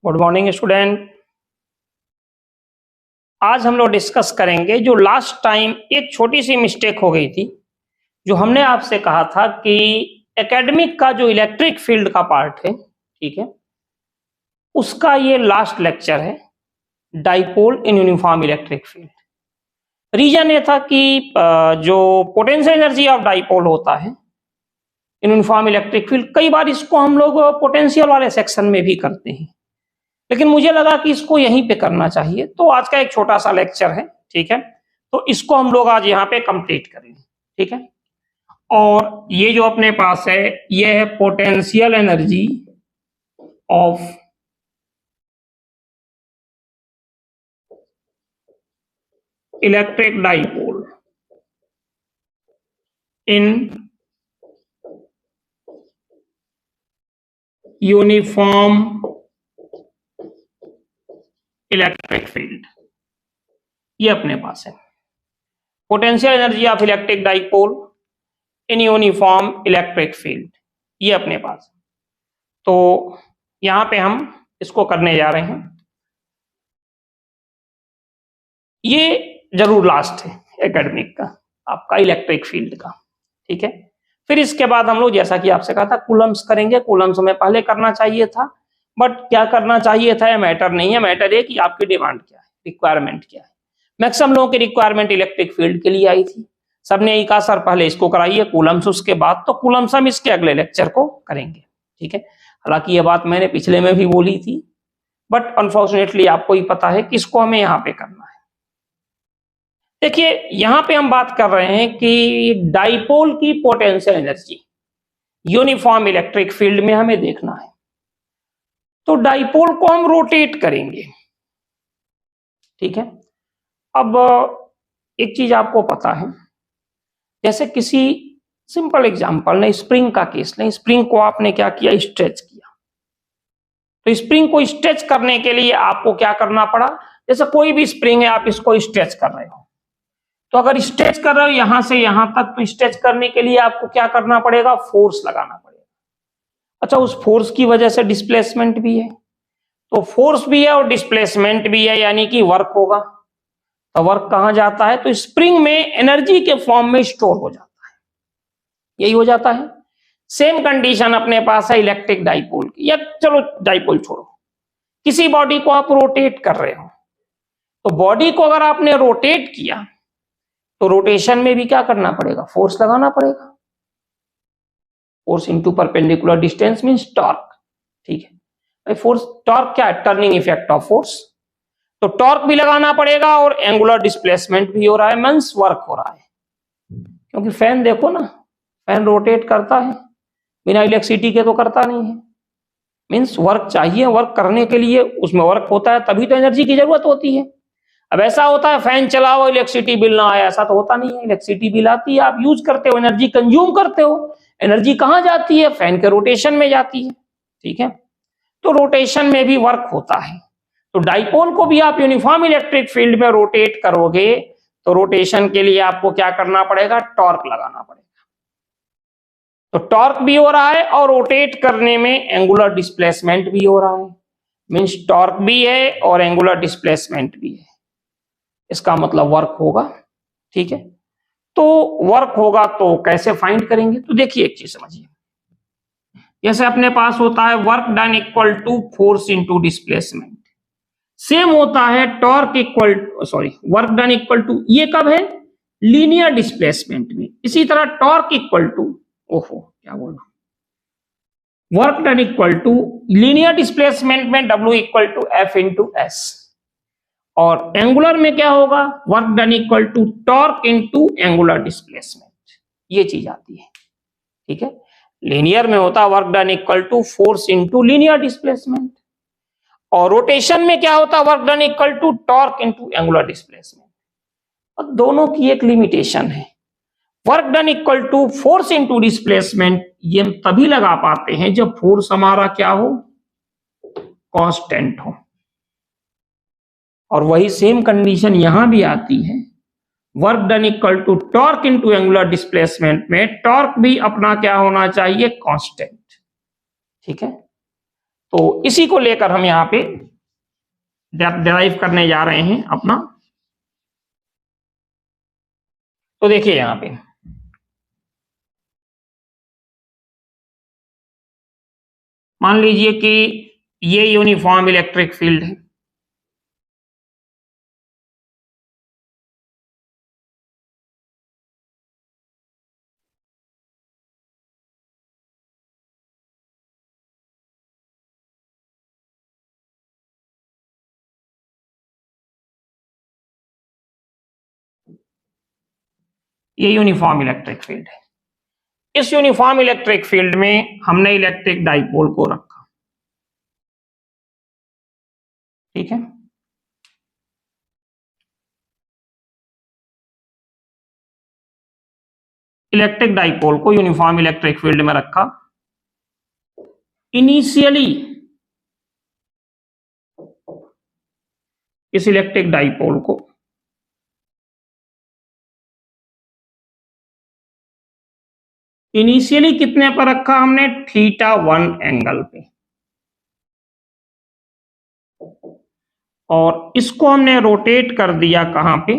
Good morning student. आज हम लोग डिस्कस करेंगे जो लास्ट टाइम एक छोटी सी मिस्टेक हो गई थी। जो हमने आपसे कहा था कि एकेडमिक का जो इलेक्ट्रिक फील्ड का पार्ट है, ठीक है, उसका ये लास्ट लेक्चर है, dipole in uniform electric field. Reason ये था कि जो पोटेंशियल एनर्जी ऑफ डाइपोल होता है इन यूनिफॉर्म इलेक्ट्रिक फील्ड, कई बार इसको हम लोग पोटेंशियल वाले सेक्शन में भी करते हैं, लेकिन मुझे लगा कि इसको यहीं पे करना चाहिए, तो आज का एक छोटा सा लेक्चर है, ठीक है, तो इसको हम लोग आज यहाँ पे कंप्लीट करेंगे, ठीक है। और ये जो अपने पास है ये है potential energy of electric dipole in uniform electric field. ये अपने पास है potential energy of electric dipole in uniform electric field, ये अपने पास। तो यहां पे हम इसको करने जा रहे हैं। ये जरूर लास्ट है एकेडमिक का, आपका इलेक्ट्रिक फील्ड का, ठीक है। फिर इसके बाद हम लोग, जैसा कि आपसे कहा था, कूलम्स करेंगे। कूलम्स हमें पहले करना चाहिए था, बट क्या करना चाहिए था ये मैटर नहीं है, मैटर है कि आपकी डिमांड क्या है, रिक्वायरमेंट क्या है। मैक्सिमम लोगों की रिक्वायरमेंट इलेक्ट्रिक फील्ड के लिए आई थी। सबने यही कहा सर पहले इसको कराइए कूलम्स, उसके बाद तो कूलम्स हम इसके अगले लेक्चर को करेंगे, ठीक है। हालांकि ये बात मैंने पिछले में भी बोली थी, बट अनफॉर्चुनेटली आपको ही पता है कि इसको हमें यहाँ पे करना है। देखिए यहां पे हम बात कर रहे हैं कि डाइपोल की potential energy uniform electric field में हमें देखना है। तो डाइपोल को हम रोटेट करेंगे, ठीक है। अब एक चीज आपको पता है, जैसे किसी सिंपल एग्जांपल ने स्प्रिंग का केस लें। स्प्रिंग को आपने क्या किया, स्ट्रेच किया। तो स्प्रिंग को स्ट्रेच करने के लिए आपको क्या करना पड़ा, जैसे कोई भी स्प्रिंग है, आप इसको स्ट्रेच कर रहे हो, तो अगर स्ट्रेच कर रहे हो यहां से यहां तक, तो स्ट्रेच करने के लिए आपको क्या करना पड़ेगा, फोर्स लगाना पड़ेगा। अच्छा, उस फोर्स की वजह से डिस्प्लेसमेंट भी है, तो फोर्स भी है और डिस्प्लेसमेंट भी है, यानी कि वर्क होगा। तो वर्क कहां जाता है, तो स्प्रिंग में एनर्जी के फॉर्म में स्टोर हो जाता है, यही हो जाता है। सेम कंडीशन अपने पास है इलेक्ट्रिक डाइपोल की, या चलो डाइपोल छोड़ो, किसी बॉडी को आप रोटेट कर रहे हो, तो बॉडी को अगर आपने रोटेट किया तो रोटेशन में भी क्या करना पड़ेगा, फोर्स लगाना पड़ेगा। Force into perpendicular distance means torque, ठीक है। फोर्स टॉर्क क्या है, टर्निंग इफेक्ट ऑफ फोर्स, तो टॉर्क भी लगाना पड़ेगा और एंगुलर डिस्प्लेसमेंट भी हो रहा है, मींस वर्क हो रहा है। क्योंकि फैन देखो ना, फैन रोटेट करता है, बिना इलेक्ट्रिसिटी के तो करता नहीं है, मींस वर्क चाहिए। वर्क करने के लिए उसमें वर्क होता है, तभी तो एनर्जी की जरूरत होती है। अब ऐसा होता है फैन चलाओ इलेक्ट्रिसिटी बिल ना आए, ऐसा तो होता नहीं है। इलेक्ट्रिसिटी बिल आती है, आप यूज करते हो, एनर्जी कंज्यूम करते हो। एनर्जी कहां जाती है, फैन के रोटेशन में जाती है, ठीक है। तो रोटेशन में भी वर्क होता है। तो डाइपोल को भी आप यूनिफॉर्म इलेक्ट्रिक फील्ड में रोटेट करोगे तो रोटेशन के लिए आपको क्या करना पड़ेगा, टॉर्क लगाना पड़ेगा। तो टॉर्क भी हो रहा है और रोटेट करने में एंगुलर डिस्प्लेसमेंट भी हो रहा है, मींस टॉर्क भी है और एंगुलर डिस्प्लेसमेंट भी है। इसका मतलब वर्क होगा, ठीक है। तो वर्क होगा तो कैसे फाइंड करेंगे, तो देखिए एक चीज समझिए। जैसे अपने पास होता है work done equal to force into displacement, same होता है torque equal, sorry, work done equal to, ये कब है, लीनियर डिस्प्लेसमेंट में। इसी तरह टॉर्क इक्वल टू, ओहो क्या बोल रहा हूं, work done equal to linear displacement में W equal to F into S, और एंगुलर में क्या होगा, work done equal to torque into angular displacement, ये चीज आती है, ठीक है। लीनियर में होता है work done equal to force into linear displacement, और रोटेशन में क्या होता है, work done equal to torque into angular displacement. और दोनों की एक लिमिटेशन है, work done equal to force into displacement ये हम तभी लगा पाते हैं जब फोर्स हमारा क्या हो, कांस्टेंट हो। और वही सेम कंडीशन यहां भी आती है, work done equal to torque into angular displacement में टॉर्क भी अपना क्या होना चाहिए, कांस्टेंट, ठीक है। तो इसी को लेकर हम यहाँ पे डिराइव करने जा रहे हैं अपना। तो देखिए यहाँ पे मान लीजिए कि ये यूनिफॉर्म इलेक्ट्रिक फील्ड है, ये यूनिफॉर्म इलेक्ट्रिक फील्ड है। इस यूनिफॉर्म इलेक्ट्रिक फील्ड में हमने इलेक्ट्रिक डाइपोल को रखा, ठीक है। इलेक्ट्रिक डाइपोल को यूनिफॉर्म इलेक्ट्रिक फील्ड में रखा। इनिशियली इस इलेक्ट्रिक डाइपोल को इनिशियली कितने पर रखा हमने? θ1 एंगल पे। और इसको हमने रोटेट कर दिया कहां पे?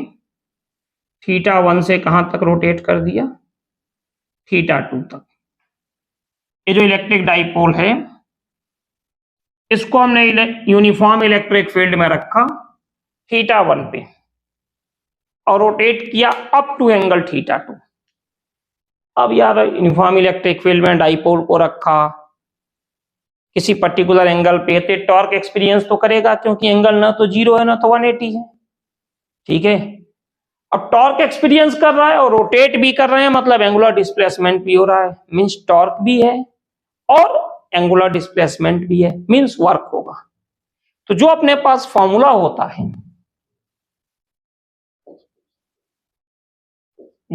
θ1 से कहां तक रोटेट कर दिया? θ2 तक। ये जो इलेक्ट्रिक डाइपोल है इसको हमने यूनिफॉर्म इलेक्ट्रिक फील्ड में रखा θ1 पे और रोटेट किया अप टू एंगल θ2। अब यार यूनिफॉर्म इलेक्ट्रिक फील्ड में डाइपोल को रखा किसी पर्टिकुलर एंगल पे, तो टॉर्क एक्सपीरियंस तो करेगा क्योंकि एंगल ना तो 0 है ना तो 180 है, ठीक है। अब टॉर्क एक्सपीरियंस कर रहा है और रोटेट भी कर रहे हैं, मतलब एंगुलर डिस्प्लेसमेंट भी हो रहा है, मींस टॉर्क भी है और एंगुलर डिस्प्लेसमेंट भी है, मींस वर्क होगा। तो जो अपने पास फॉर्मूला होता है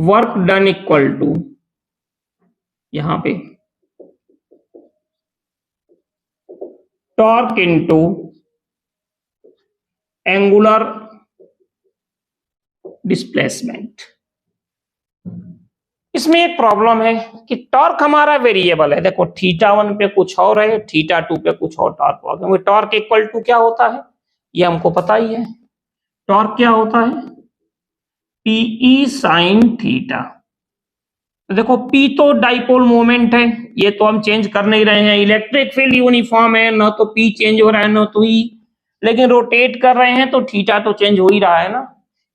वर्क डन इक्वल टू, यहां पे टॉर्क इनटू एंगुलर डिस्प्लेसमेंट। इसमें एक प्रॉब्लम है कि टॉर्क हमारा वेरिएबल है। देखो θ1 पे कुछ और है, θ2 पे कुछ और टॉर्क होगा, क्योंकि टॉर्क इक्वल टू क्या होता है ये हमको पता ही है। टॉर्क क्या होता है? PE sin θ। तो देखो P तो डाइपोल मोमेंट है, ये तो हम चेंज कर नहीं रहे हैं। इलेक्ट्रिक फील्ड यूनिफॉर्म है, ना तो P चेंज हो रहा है ना तो E, लेकिन रोटेट कर रहे हैं तो थीटा तो चेंज हो ही रहा है ना।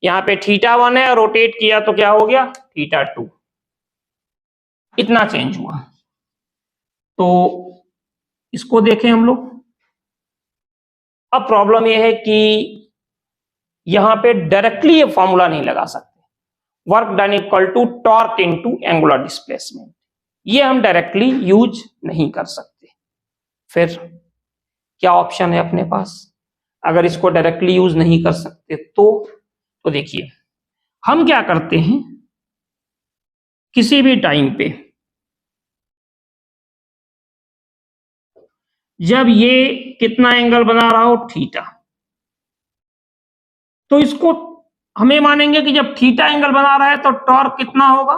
यहाँ पे θ1 है, रोटेट किया तो क्या हो गया? θ2। इतना चेंज हुआ। तो इसको देखें हम लोग। अब प्रॉब्लम यह है कि यहां पे डायरेक्टली ये फॉर्मूला नहीं लगा सकते, work done equal to torque into angular displacement, ये हम डायरेक्टली यूज नहीं कर सकते। फिर क्या ऑप्शन है अपने पास अगर इसको डायरेक्टली यूज नहीं कर सकते? तो देखिए हम क्या करते हैं, किसी भी टाइम पे जब ये कितना एंगल बना रहा हो थीटा, तो इसको हमें मानेंगे कि जब थीटा एंगल बना रहा है तो टॉर्क कितना होगा?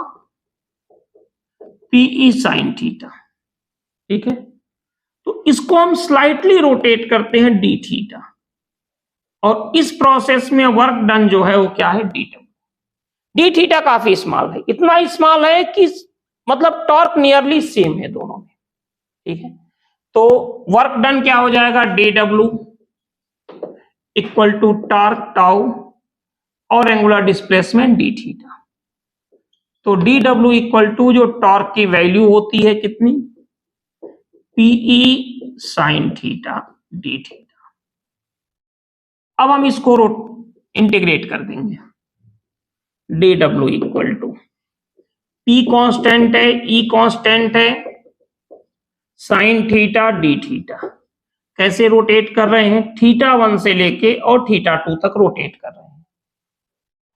PE sin थीटा, ठीक है। तो इसको हम स्लाइटली रोटेट करते हैं d थीटा, और इस प्रोसेस में वर्क डन जो है वो क्या है? d थीटा काफी स्मॉल है, इतना स्मॉल है कि मतलब टॉर्क नियरली सेम है दोनों में, ठीक है। तो वर्क डन क्या हो जाएगा? dw equal to torque tau और एंगुलर डिस्प्लेसमेंट d थीटा। तो dw इक्वल टू जो टॉर्क की वैल्यू होती है कितनी? PE sin theta d theta. अब हम इसको इंटीग्रेट कर देंगे। dw equal to P constant है, E कांस्टेंट है, sin थीटा d थीटा। कैसे रोटेट कर रहे हैं? θ1 से लेके और θ2 तक रोटेट कर रहे हैं।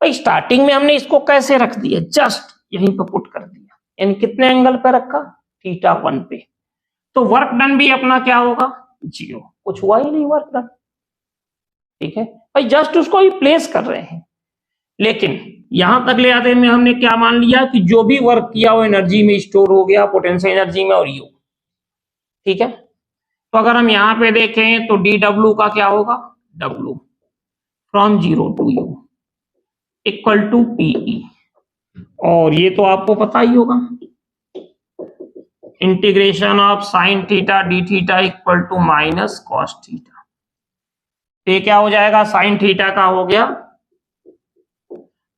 भाई स्टार्टिंग में हमने इसको कैसे रख दिया? जस्ट यहीं पर पुट कर दिया, यानी कितने एंगल पे रखा? θ1 पे। तो वर्क डन भी अपना क्या होगा? 0, कुछ हुआ ही नहीं वर्क डन, ठीक है भाई, जस्ट उसको ही प्लेस कर रहे हैं। लेकिन यहां तक ले आते में हमने क्या मान लिया कि जो भी वर्क किया वो एनर्जी में स्टोर हो गया, पोटेंशियल एनर्जी में और यू, ठीक है। तो अगर हम यहां पे देखें तो डी डब्ल्यू का क्या होगा, W from 0 to U equal to P E, और ये तो आपको पता ही होगा integration of sine theta D theta equal to minus cos theta. ये क्या हो जाएगा, साइन थीटा का हो गया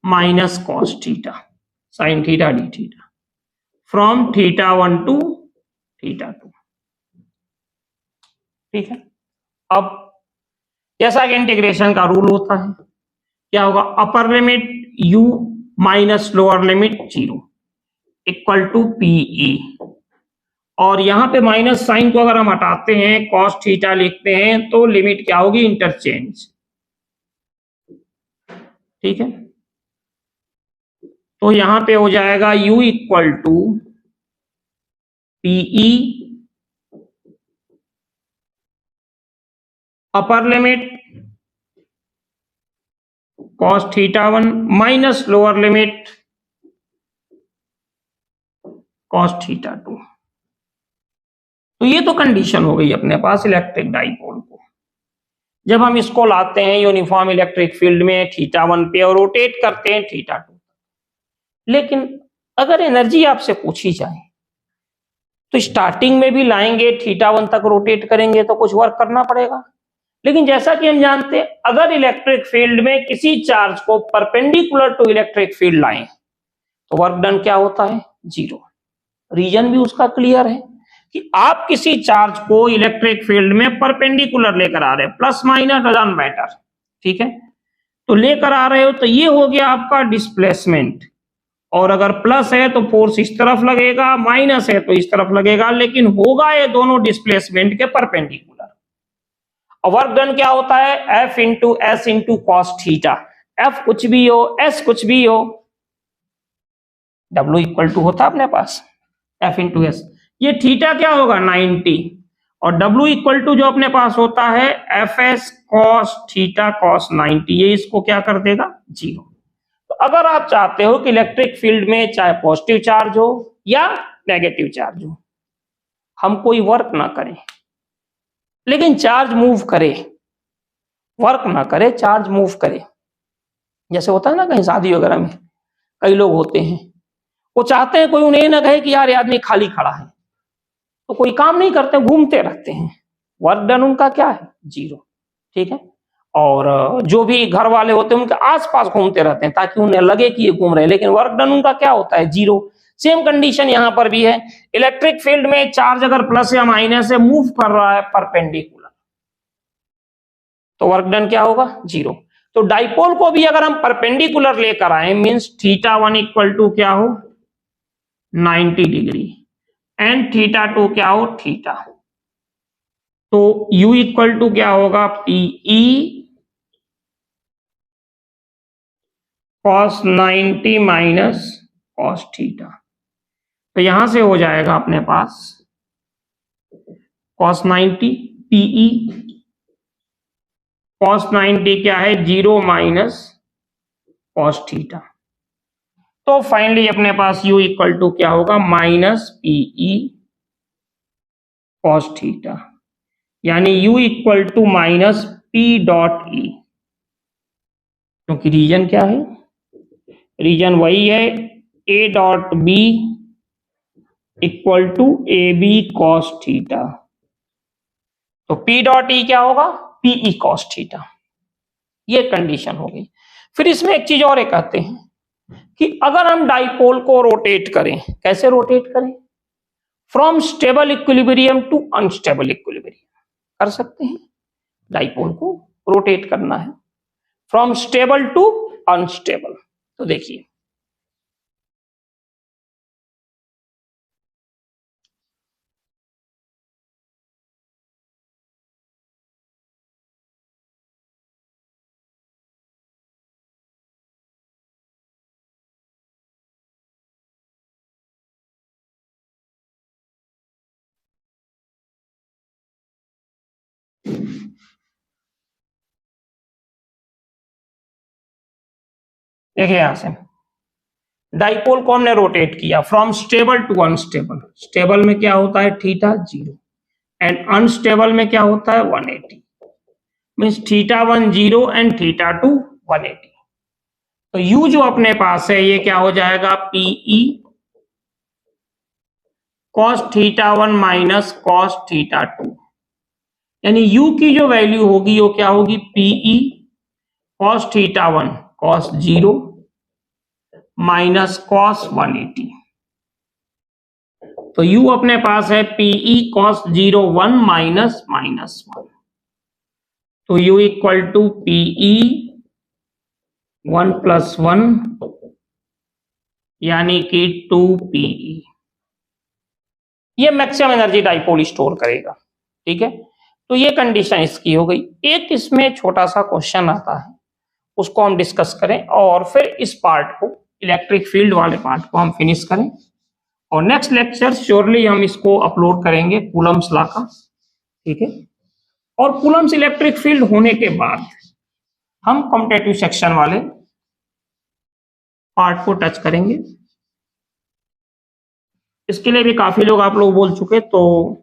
minus cos theta, sine theta D theta from theta 1 to theta 2। ठीक है, अब जैसा कि इंटीग्रेशन का रूल होता है क्या होगा, upper limit u minus lower limit 0 equal to P E, और यहां पे माइनस साइन को अगर हम हटाते हैं कॉस थीटा लिखते हैं तो लिमिट क्या होगी, इंटरचेंज। ठीक है, तो यहां पे हो जाएगा u equal to P E upper limit cos theta 1 minus lower limit cos theta 2। तो ये तो कंडीशन हो गई अपने पास इलेक्ट्रिक डाइपोल को। जब हम इसको लाते हैं यूनिफॉर्म इलेक्ट्रिक फील्ड में थीटा 1 पे और रोटेट करते हैं थीटा 2, लेकिन अगर एनर्जी आपसे पूछी जाए तो स्टार्टिंग में भी लाएंगे थीटा 1 तक रोटेट करेंगे तो कुछ वर्क करना पड़ेगा, लेकिन जैसा कि हम जानते हैं अगर इलेक्ट्रिक फील्ड में किसी चार्ज को परपेंडिकुलर टू इलेक्ट्रिक फील्ड लाएं तो वर्क डन क्या होता है, 0। रीजन भी उसका क्लियर है कि आप किसी चार्ज को इलेक्ट्रिक फील्ड में परपेंडिकुलर लेकर आ रहे हैं, प्लस माइनस डजंट मैटर। ठीक है, तो लेकर आ रहे हो तो ये हो गया आपका डिस्प्लेसमेंट, और अगर प्लस है तो फोर्स इस तरफ लगेगा, माइनस है तो इस तरफ लगेगा, लेकिन होगा ये दोनों डिस्प्लेसमेंट के परपेंडिकुलर। वर्क डन क्या होता है, F into S into cos theta, F कुछ भी हो S कुछ भी हो, W इक्वल टू होता है अपने पास F इंटू एस, ये थीटा क्या होगा 90, और W इक्वल टू जो अपने पास होता है F S cos theta cos 90, ये इसको क्या कर देगा 0। तो अगर आप चाहते हो कि इलेक्ट्रिक फील्ड में चाहे पॉजिटिव चार्ज हो या नेगेटिव चार्ज हो, हम कोई वर्क ना करें लेकिन चार्ज मूव करे, वर्क ना करे चार्ज मूव करे। जैसे होता है ना कहीं शादी वगैरह में कई लोग होते हैं वो चाहते हैं कोई उन्हें ना कहे कि यार ये आदमी खाली खड़ा है, तो कोई काम नहीं करते, घूमते रहते हैं, वर्क डन उनका क्या है 0। ठीक है, और जो भी घर वाले होते हैं उनके आसपास घूमते रहते हैं ताकि उन्हें लगे कि ये घूम रहे हैं, लेकिन वर्क डन उनका क्या होता है 0। सेम कंडीशन यहां पर भी है, इलेक्ट्रिक फील्ड में चार्ज अगर प्लस या माइनस से मूव कर रहा है परपेंडिकुलर तो वर्क डन क्या होगा 0। तो डाइपोल को भी अगर हम परपेंडिकुलर लेकर आए मींस थीटा 1 इक्वल टू क्या हो 90 डिग्री एंड थीटा 2 क्या हो थीटा, तो u इक्वल टू क्या होगा P E cos 90 minus cos theta. तो यहां से हो जाएगा अपने पास कॉस 90 पीई कॉस 90 क्या है 0 माइनस कॉस थीटा। तो फाइनली अपने पास u इक्वल टू क्या होगा माइनस पीई कॉस थीटा, यानी u equal to minus P dot E, क्योंकि रीजन क्या है, रीजन वही है a dot B equal to A B cos theta. तो p डॉट ई क्या होगा पीई कॉस थीटा, ये कंडीशन हो गई। फिर इसमें एक चीज और कहते हैं कि अगर हम डाइपोल को रोटेट करें, कैसे रोटेट करें, from stable equilibrium to unstable equilibrium कर सकते हैं। डाइपोल को रोटेट करना है फ्रॉम स्टेबल टू अनस्टेबल। तो देखिए देखिए यहां से डाइपोल को हमने रोटेट किया from stable to unstable. Stable में क्या होता है थीटा 0, एंड अनस्टेबल में क्या होता है 180, मीन्स θ1 0 एंड θ2 180। तो u जो अपने पास है ये क्या हो जाएगा PE cos θ1 माइनस cos θ2, यानी u की जो वैल्यू होगी वो क्या होगी PE cos θ1 cos 0 minus cos 180। तो u अपने पास है PE cos 0 1 माइनस माइनस 1, तो u equal to PE 1 plus 1 यानी कि 2PE। ये मैक्सिमम एनर्जी डाइपोल स्टोर करेगा। ठीक है, तो ये कंडीशन इसकी हो गई। एक इसमें छोटा सा क्वेश्चन आता है, उसको हम डिस्कस करें और फिर इस पार्ट को, इलेक्ट्रिक फील्ड वाले पार्ट को हम फिनिश करें, और नेक्स्ट लेक्चर श्योरली हम इसको अपलोड करेंगे कूलम्स लॉ का। ठीक है, और कूलम्स इलेक्ट्रिक फील्ड होने के बाद हम कम्यूटेटिव सेक्शन वाले पार्ट को टच करेंगे। इसके लिए भी काफी लोग आप लोग बोल चुके, तो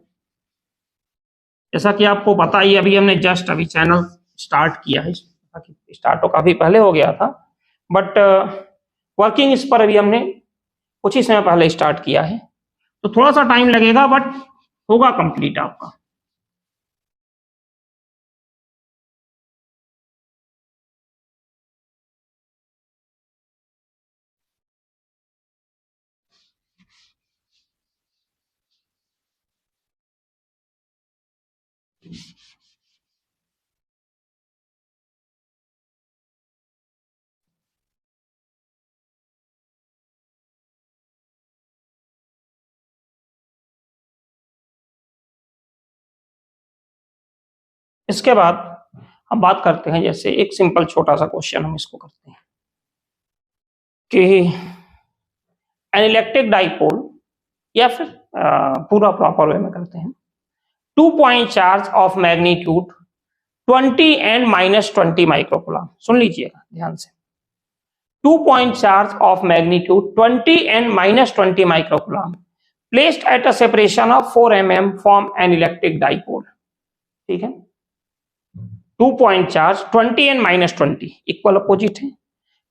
जैसा कि आपको पता ही, अभी हमने जस्ट अभी चैनल स्टार्ट किया है, स्टार्ट तो काफी पहले हो गया था, बट वर्किंग इस पर अभी हमने कुछ ही समय पहले स्टार्ट किया है, तो थोड़ा सा टाइम लगेगा बट होगा कंप्लीट आपका। इसके बाद हम बात करते हैं, जैसे एक सिंपल छोटा सा क्वेश्चन हम इसको करते हैं कि एन इलेक्ट्रिक डाइपोल, या फिर पूरा प्रॉपर वे में करते हैं, 2 point charge of magnitude 20 and -20 microcoulomb. सुन लीजिएगा ध्यान से, 2 point charge of magnitude 20 and -20 microcoulomb placed at a separation of 4 mm form an electric dipole. ठीक है, 2 point charge 20 and -20 equal opposite है,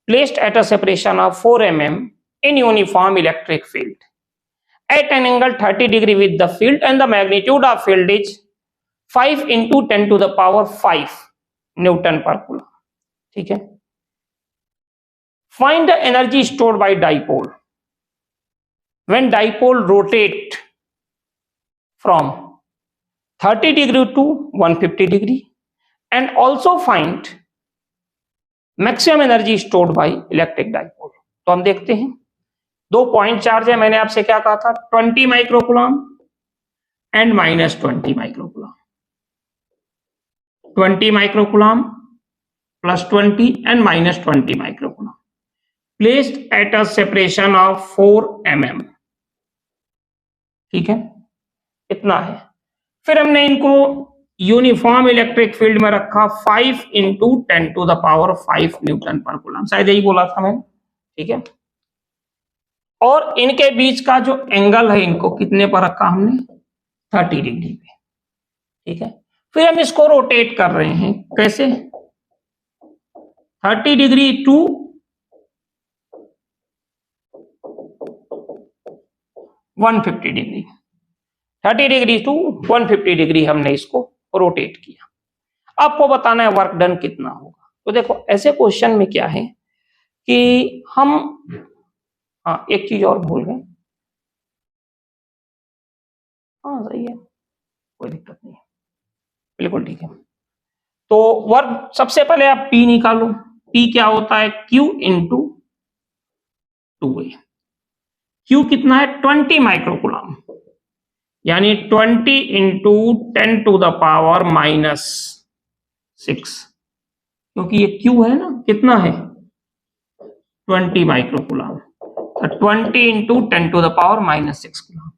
placed at a separation of 4 mm in uniform electric field at an angle 30 degree with the field, and the magnitude of field is 5 into 10 to the power 5 Newton per coulomb. ठीक है, find the energy stored by dipole when dipole rotate from 30 degree to 150 degree, and also find maximum energy stored by electric dipole. तो हम देखते हैं, 2 point charge है, मैंने आपसे क्या कहा था 20 microcoulomb and -20 microcoulomb, 20 microcoulomb plus 20 and -20 microcoulomb placed at a separation of 4 mm। ठीक है, इतना है। फिर हमने इनको यूनिफॉर्म इलेक्ट्रिक फील्ड में रखा 5 into 10 to the power 5 Newton पर कूलम, शायद यही बोला था मैंने। ठीक है, और इनके बीच का जो एंगल है, इनको कितने पर रखा हमने 30 डिग्री पे। ठीक है, फिर हम इसको रोटेट कर रहे हैं, कैसे 30 degree to 150 degree, 30 degree to 150 degree हमने इसको रोटेट किया। आपको बताना है वर्क डन कितना होगा। तो देखो ऐसे क्वेश्चन में क्या है कि हम, हाँ एक चीज और भूल गए, हाँ सही है, कोई दिक्कत नहीं है, बिल्कुल ठीक है। तो वर्क सबसे पहले आप P निकालो, P क्या होता है Q इंटू 2A। Q कितना है 20 माइक्रोकूलम, यानी 20 इंटू 10 to the power -6, क्योंकि ये Q है ना, कितना है 20 microcoulomb, 20 into 10 to the power -6 coulomb.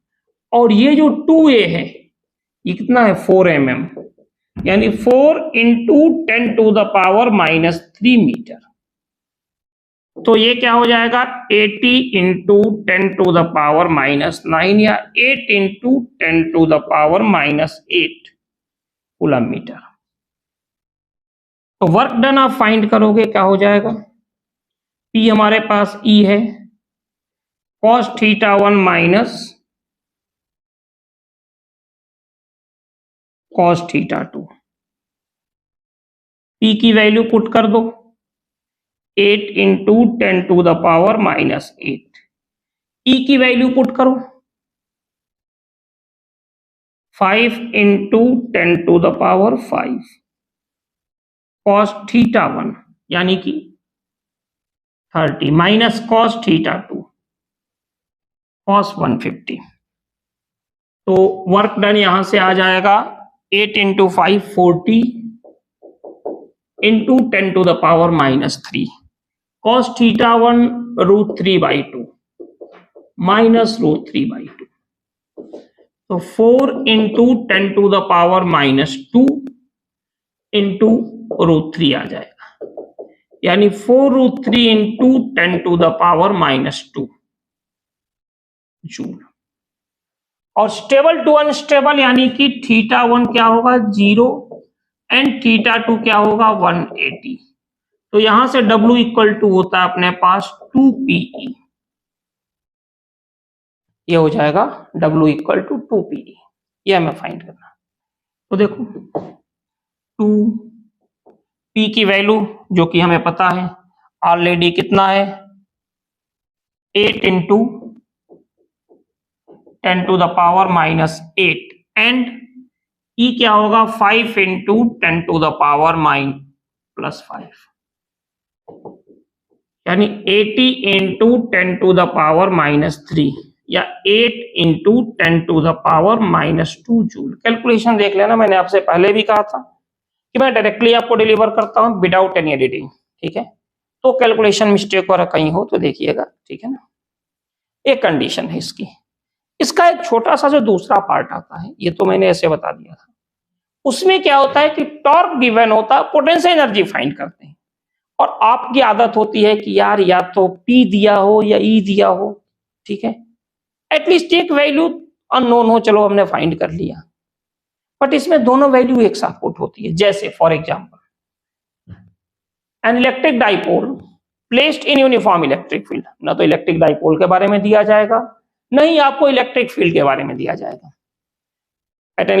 और ये जो 2A है ये कितना है 4 mm, यानी 4 into 10 to the power -3 metre. तो ये क्या हो जाएगा 80 इंटू 10 टू द पावर -9 या 8 into 10 to the power -8 coulomb metre. तो वर्क डन आप फाइंड करोगे, क्या हो जाएगा, P हमारे पास E है, cos θ1 माइनस cos θ2। P की वैल्यू पुट कर दो, 8 into 10 to the power -8। E की वैल्यू पुट करो, 5 into 10 to the power 5। cos θ1 यानी कि 30 माइनस cos θ2 cos 150। तो वर्क डन यहां से आ जाएगा 8 into 5 40 into 10 to the power -3। cos θ1 √3/2 minus √3/2। तो 4 into 10 to the power -2 into √3 आ जाएगा, यानी 4√3 into 10 to the power -2 joule. और स्टेबल टू अनस्टेबल यानी कि θ1 क्या होगा 0 एंड θ2 क्या होगा 180। तो यहां से W इक्वल टू होता है अपने पास 2PE। ये हो जाएगा W इक्वल टू 2PE। ये हमें फाइंड करना। तो देखो 2P की वैल्यू जो कि हमें पता है ऑलरेडी कितना है 8 into 10 to the power -8 and E क्या होगा 5 इंटू 10 टू द पावर +5, यानी 80 इंटू 10 टू द पावर -3 या 8 into 10 to the power -2 joule. Calculation देख लेना, मैंने आपसे पहले भी कहा था कि मैं डायरेक्टली आपको डिलीवर करता हूं विदाउट एनी एडिटिंग, ठीक है। तो कैलकुलेशन मिस्टेक वगैरह कहीं हो तो देखिएगा, ठीक है ना। एक कंडीशन है इसकी, इसका एक छोटा सा जो दूसरा पार्ट आता है, ये तो मैंने ऐसे बता दिया था। उसमें क्या होता है कि टॉर्क गिवन होता है, पोटेंशियल एनर्जी फाइंड करते हैं, और आपकी आदत होती है कि यार या तो P दिया हो या E दिया हो, ठीक है, एटलीस्ट एक वैल्यू अननोन हो, चलो हमने फाइंड कर लिया, बट इसमें दोनों वैल्यू एक साथ पुट होती है। जैसे for example N electric dipole placed in uniform electric field, ना तो इलेक्ट्रिक डाइपोल के बारे में दिया जाएगा, नहीं आपको इलेक्ट्रिक फील्ड के बारे में दिया जाएगा। At an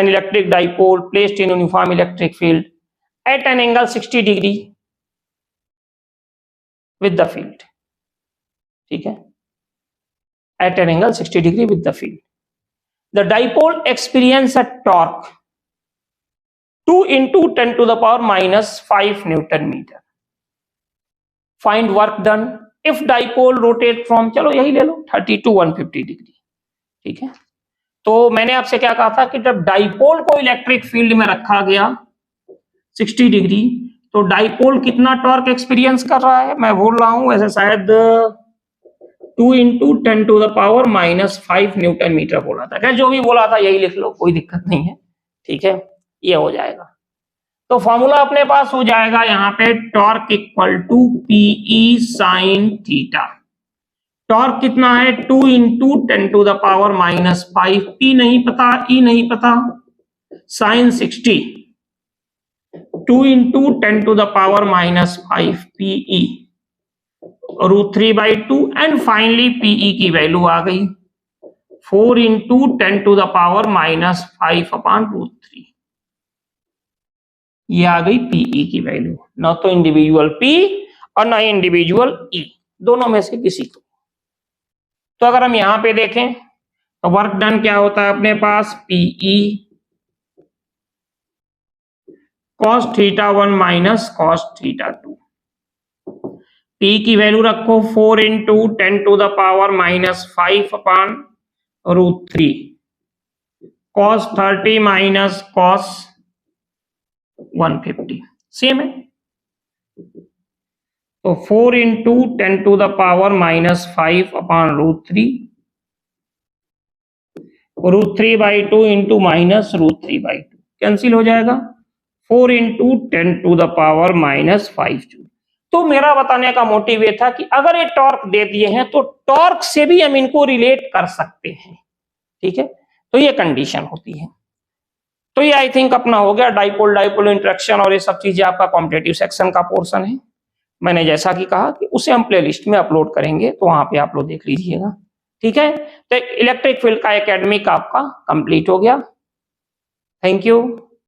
electric dipole placed in uniform electric field at an angle 60 degree with the field, ठीक है, at an angle 60 degree with the field, the dipole experience a torque 2 into 10 to the power -5 Newton meter. Find work done if dipole rotate from, चलो यही ले लो 30 to 150 degree, ठीक है। तो मैंने आपसे क्या कहा था कि जब डाइपोल को इलेक्ट्रिक फील्ड में रखा गया 60 डिग्री, तो डाइपोल कितना टॉर्क एक्सपीरियंस कर रहा है, मैं बोल रहा हूं ऐसे शायद 2 into 10 to the power -5 newton metre बोला था, क्या जो भी बोला था यही लिख लो, कोई दिक्कत नहीं है, ठीक है। ये हो जाएगा, तो फॉर्मूला अपने पास हो जाएगा यहाँ पे torque equal to PE sine theta. Torque कितना है 2 into 10 to the power -5, P नहीं पता, E नहीं पता, sine 60 2 into 10 to the power -5 PE √3/2 and finally PE की वैल्यू आ गई 4 इंटू 10 टू द पावर -5/√3। ये आ गई PE की वैल्यू, ना तो इंडिविजुअल P और ना इंडिविजुअल E, दोनों में से किसी को। तो अगर हम यहां पे देखें तो वर्क डन क्या होता है अपने पास PE cos θ1 minus cos θ2। P की वैल्यू रखो 4 into 10 to the power -5/√3 cos 30 minus cos 150 same है। तो 4 into 10 to the power -5/√3 √3/2 into -√3/2 cancel हो जाएगा, 4 into 10 to the power -5 joule. तो मेरा बताने का मोटिव ये था कि अगर ये टॉर्क दे दिए हैं तो टॉर्क से भी हम इनको रिलेट कर सकते हैं, ठीक है। तो ये कंडीशन होती है। तो ये आई थिंक अपना हो गया डाइपोल डाइपोल इंटरेक्शन, और ये सब चीजें आपका कॉम्पिटिटिव सेक्शन का पोर्शन है। मैंने जैसा कि कहा कि उसे हम प्लेलिस्ट में अपलोड करेंगे, तो वहां पे आप लोग देख लीजिएगा, ठीक है। तो इलेक्ट्रिक फील्ड का एकेडमिक आपका कंप्लीट हो गया। Thank you.